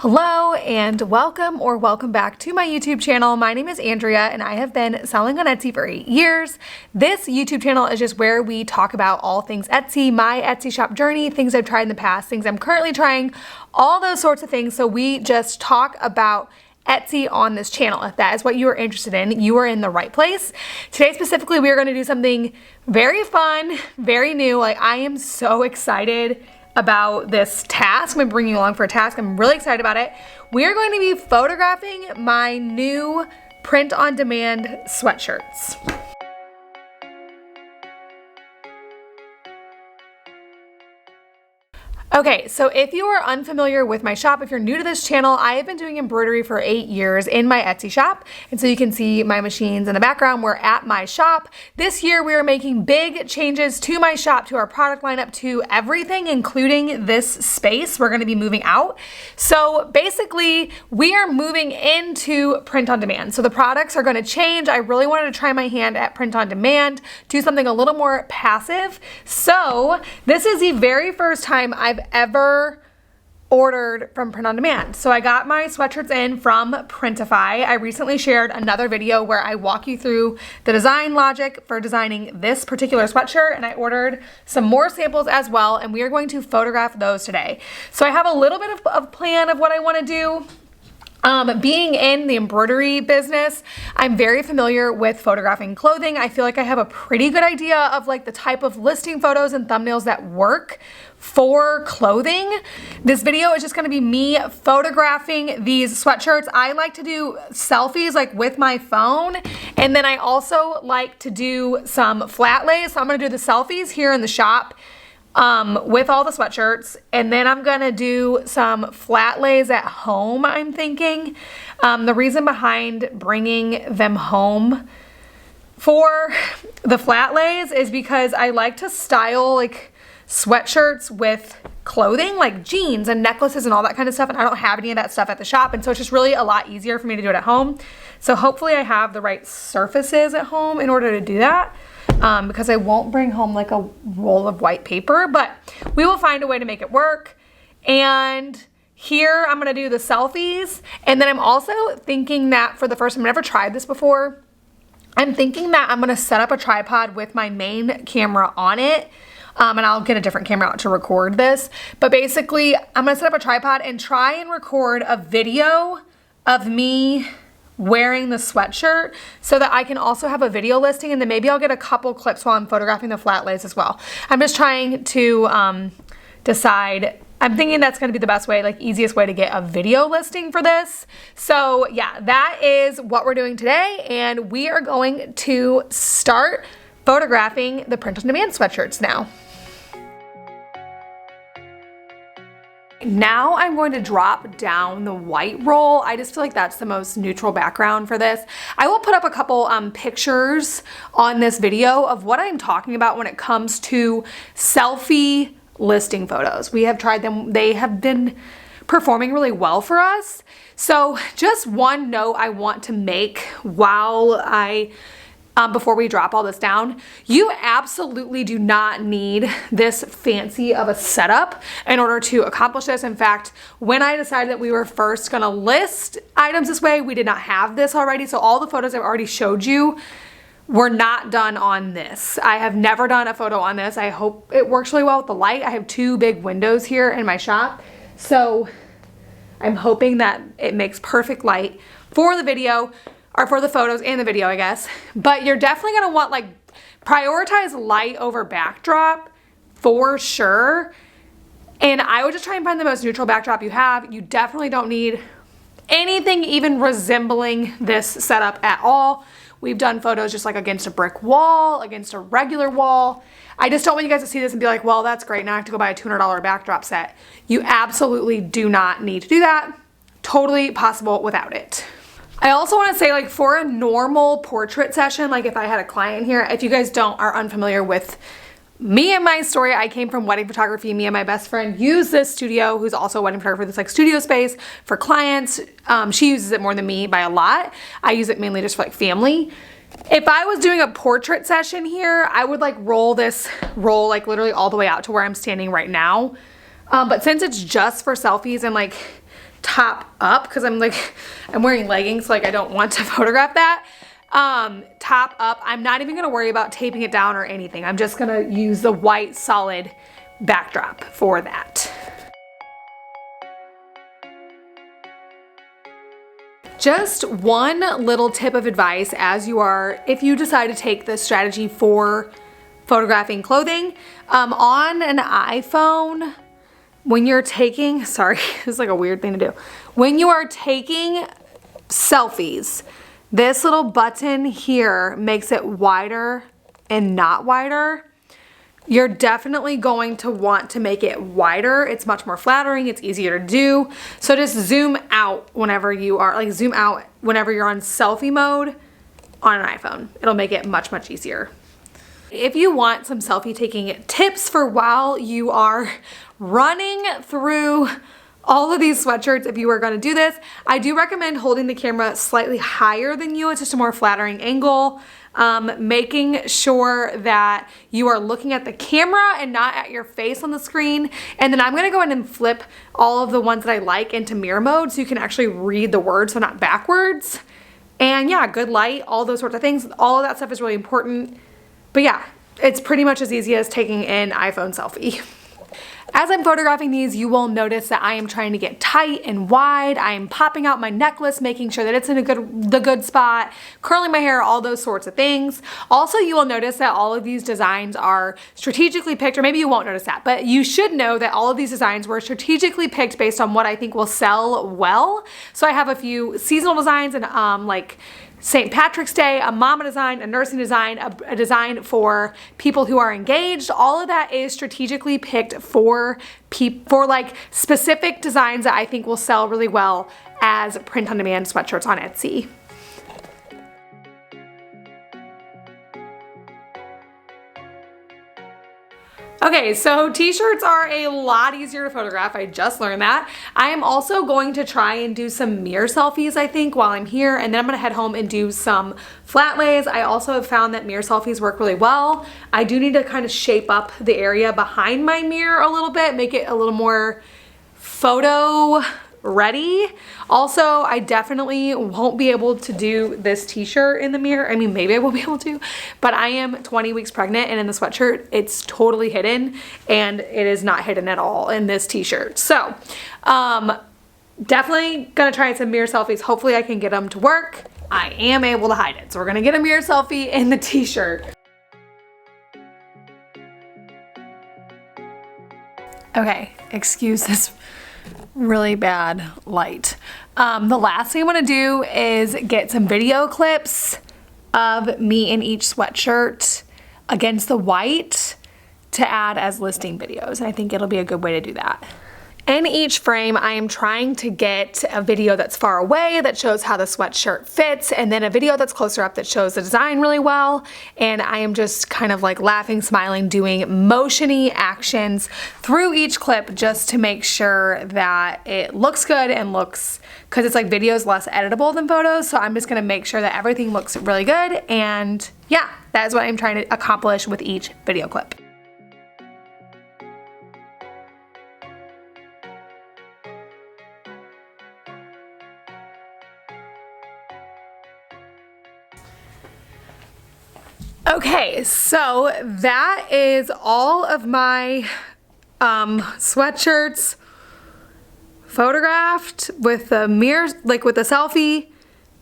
Hello and welcome back to my YouTube channel. My name is Andrea and I have been selling on Etsy for 8 years. This YouTube channel is just where we talk about all things Etsy, my Etsy shop journey, things I've tried in the past, things I'm currently trying, all those sorts of things. So we just talk about Etsy on this channel. If that is what you are interested in, you are in the right place. Today specifically, we are going to do something very fun, very new. Like, I am so excited about this task. I'm bringing you along for a task. I'm really excited about it. We are going to be photographing my new print-on-demand sweatshirts. Okay, so if you are unfamiliar with my shop, if you're new to this channel, I have been doing embroidery for 8 years in my Etsy shop. And so you can see my machines in the background. We're at my shop. This year we are making big changes to my shop, to our product lineup, to everything, including this space. We're gonna be moving out. So basically we are moving into print on demand. So the products are gonna change. I really wanted to try my hand at print on demand, do something a little more passive. So this is the very first time I've ever ordered from print on demand. So I got my sweatshirts in from Printify. I recently shared another video where I walk you through the design logic for designing this particular sweatshirt, and I ordered some more samples as well, and we are going to photograph those today. So I have a little bit of plan of what I want to do. Being in the embroidery business, I'm very familiar with photographing clothing. I feel like I have a pretty good idea of like the type of listing photos and thumbnails that work for clothing. This video is just gonna be me photographing these sweatshirts. I like to do selfies like with my phone, and then I also like to do some flat lays. So I'm gonna do the selfies here in the shop with all the sweatshirts, and then I'm gonna do some flat lays at home, I'm thinking. The reason behind bringing them home for the flat lays is because I like to style like sweatshirts with clothing, like jeans and necklaces and all that kind of stuff, and I don't have any of that stuff at the shop, and so it's just really a lot easier for me to do it at home. So hopefully I have the right surfaces at home in order to do that. Because I won't bring home like a roll of white paper, but we will find a way to make it work. And here I'm gonna do the selfies. And then I'm also thinking that for the first time, I've never tried this before. I'm thinking that I'm gonna set up a tripod with my main camera on it. And I'll get a different camera out to record this. But basically, I'm gonna set up a tripod and try and record a video of me wearing the sweatshirt so that I can also have a video listing, and then maybe I'll get a couple clips while I'm photographing the flat lays as well. I'm just trying to decide. I'm thinking that's gonna be the best way, like easiest way to get a video listing for this. So yeah, that is what we're doing today, and we are going to start photographing the print on demand sweatshirts now. Now I'm going to drop down the white roll. I just feel like that's the most neutral background for this. I will put up a couple pictures on this video of what I'm talking about when it comes to selfie listing photos. We have tried them. They have been performing really well for us. So just one note I want to make while before we drop all this down, you absolutely do not need this fancy of a setup in order to accomplish this. In fact, when I decided that we were first gonna list items this way, we did not have this already. So all the photos I've already showed you were not done on this. I have never done a photo on this. I hope it works really well with the light. I have 2 big windows here in my shop. So I'm hoping that it makes perfect light for the video, or for the photos and the video, I guess. But you're definitely gonna want like prioritize light over backdrop for sure. And I would just try and find the most neutral backdrop you have. You definitely don't need anything even resembling this setup at all. We've done photos just like against a brick wall, against a regular wall. I just don't want you guys to see this and be like, well, that's great, now I have to go buy a $200 backdrop set. You absolutely do not need to do that. Totally possible without it. I also want to say, like, for a normal portrait session, like if I had a client here, if you guys are unfamiliar with me and my story, I came from wedding photography. Me and my best friend use this studio, who's also a wedding photographer, this like studio space for clients. She uses it more than me by a lot. I use it mainly just for like family. If I was doing a portrait session here, I would like roll like literally all the way out to where I'm standing right now. But since it's just for selfies and like top up because I'm wearing leggings, so like I don't want to photograph that. Top up, I'm not even gonna worry about taping it down or anything. I'm just gonna use the white solid backdrop for that. Just one little tip of advice if you decide to take this strategy for photographing clothing, on an iPhone, when you're taking, sorry, this is like a weird thing to do. When you are taking selfies, this little button here makes it wider and not wider. You're definitely going to want to make it wider. It's much more flattering, it's easier to do. So just zoom out whenever you are, like zoom out whenever you're on selfie mode on an iPhone. It'll make it much, much easier. If you want some selfie taking tips for while you are running through all of these sweatshirts, if you are gonna do this, I do recommend holding the camera slightly higher than you. It's just a more flattering angle. Making sure that you are looking at the camera and not at your face on the screen. And then I'm gonna go in and flip all of the ones that I like into mirror mode so you can actually read the words, so not backwards. And yeah, good light, all those sorts of things. All of that stuff is really important. But yeah, it's pretty much as easy as taking an iPhone selfie. As I'm photographing these, you will notice that I am trying to get tight and wide. I am popping out my necklace, making sure that it's in the good spot, curling my hair, all those sorts of things. Also, you will notice that all of these designs are strategically picked, or maybe you won't notice that, but you should know that all of these designs were strategically picked based on what I think will sell well. So I have a few seasonal designs and like St. Patrick's Day, a mama design, a nursing design, a design for people who are engaged. All of that is strategically picked for like specific designs that I think will sell really well as print-on-demand sweatshirts on Etsy. Okay, so t-shirts are a lot easier to photograph. I just learned that. I am also going to try and do some mirror selfies, I think, while I'm here, and then I'm gonna head home and do some flat lays. I also have found that mirror selfies work really well. I do need to kind of shape up the area behind my mirror a little bit, make it a little more photo ready. Also, I definitely won't be able to do this t-shirt in the mirror. I mean, maybe I will be able to, but I am 20 weeks pregnant, and in the sweatshirt, it's totally hidden, and it is not hidden at all in this t-shirt. So, definitely gonna try some mirror selfies. Hopefully I can get them to work. I am able to hide it. So we're gonna get a mirror selfie in the t-shirt. Okay, excuse this really bad light. The last thing I want to do is get some video clips of me in each sweatshirt against the white to add as listing videos. And I think it'll be a good way to do that. In each frame, I am trying to get a video that's far away that shows how the sweatshirt fits, and then a video that's closer up that shows the design really well. And I am just kind of like laughing, smiling, doing motiony actions through each clip just to make sure that it looks good and looks, because it's like video's less editable than photos, so I'm just gonna make sure that everything looks really good. And yeah, that is what I'm trying to accomplish with each video clip. Okay, so that is all of my sweatshirts photographed with the mirror, like with the selfie,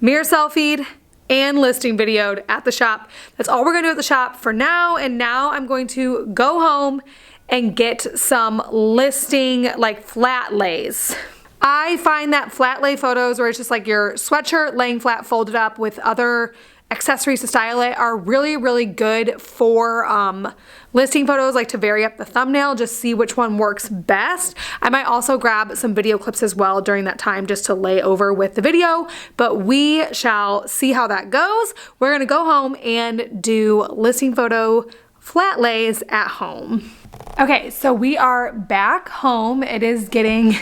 mirror selfied, and listing videoed at the shop. That's all we're gonna do at the shop for now, and now I'm going to go home and get some listing, like flat lays. I find that flat lay photos where it's just like your sweatshirt laying flat folded up with other accessories to style it are really, really good for listing photos, like to vary up the thumbnail, just see which one works best. I might also grab some video clips as well during that time just to lay over with the video, but we shall see how that goes. We're gonna go home and do listing photo flat lays at home. Okay, so we are back home. It is getting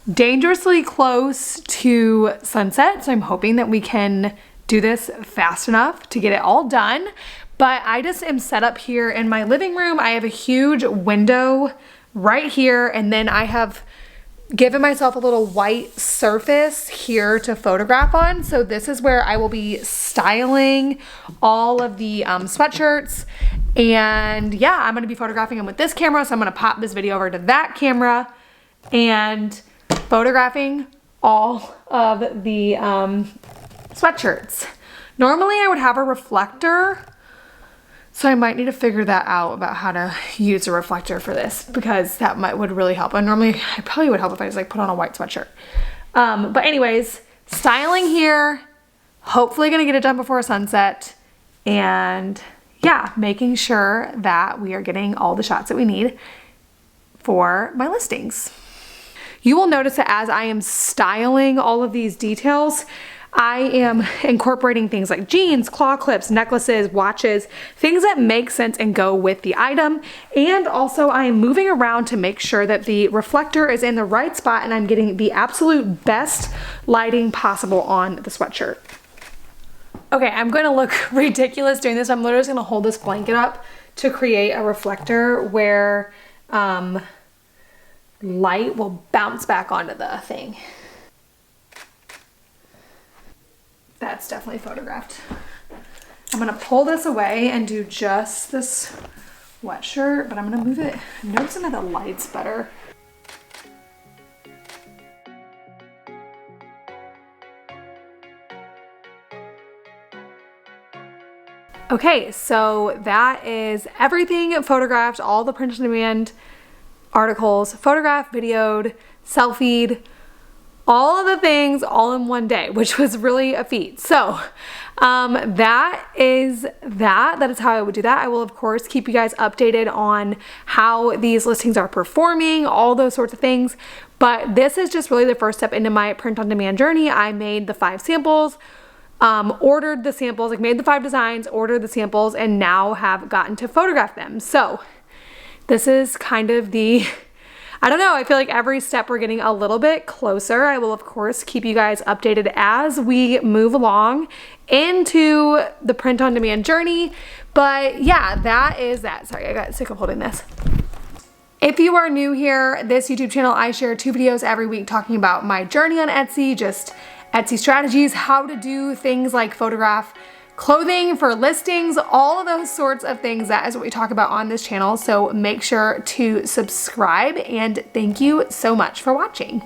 dangerously close to sunset, so I'm hoping that we can do this fast enough to get it all done. But I just am set up here in my living room. I have a huge window right here, and then I have given myself a little white surface here to photograph on. So this is where I will be styling all of the sweatshirts. And yeah, I'm gonna be photographing them with this camera. So I'm gonna pop this video over to that camera and photographing all of the sweatshirts. Normally I would have a reflector, so I might need to figure that out about how to use a reflector for this, because that would really help. And normally it probably would help if I just like put on a white sweatshirt. But anyways, styling here, hopefully gonna get it done before sunset, and yeah, making sure that we are getting all the shots that we need for my listings. You will notice that as I am styling all of these details, I am incorporating things like jeans, claw clips, necklaces, watches, things that make sense and go with the item. And also I am moving around to make sure that the reflector is in the right spot and I'm getting the absolute best lighting possible on the sweatshirt. Okay, I'm gonna look ridiculous doing this. I'm literally just gonna hold this blanket up to create a reflector where light will bounce back onto the thing. That's definitely photographed. I'm gonna pull this away and do just this sweatshirt, but I'm gonna move it. I'm noticing that the light's better. Okay, so that is everything photographed, all the print on demand articles, photographed, videoed, selfied, all of the things all in one day, which was really a feat. So that is how I would do that. I will of course keep you guys updated on how these listings are performing, all those sorts of things. But this is just really the first step into my print on demand journey. I made the 5 samples, ordered the samples, like made the 5 designs, ordered the samples, and now have gotten to photograph them. So this is kind of the, I don't know, I feel like every step we're getting a little bit closer. I will of course keep you guys updated as we move along into the print on demand journey. But yeah, that is that. Sorry, I got sick of holding this. If you are new here, this YouTube channel, I share 2 videos every week talking about my journey on Etsy, just Etsy strategies, how to do things like photograph clothing for listings, all of those sorts of things. That is what we talk about on this channel. So make sure to subscribe, and thank you so much for watching.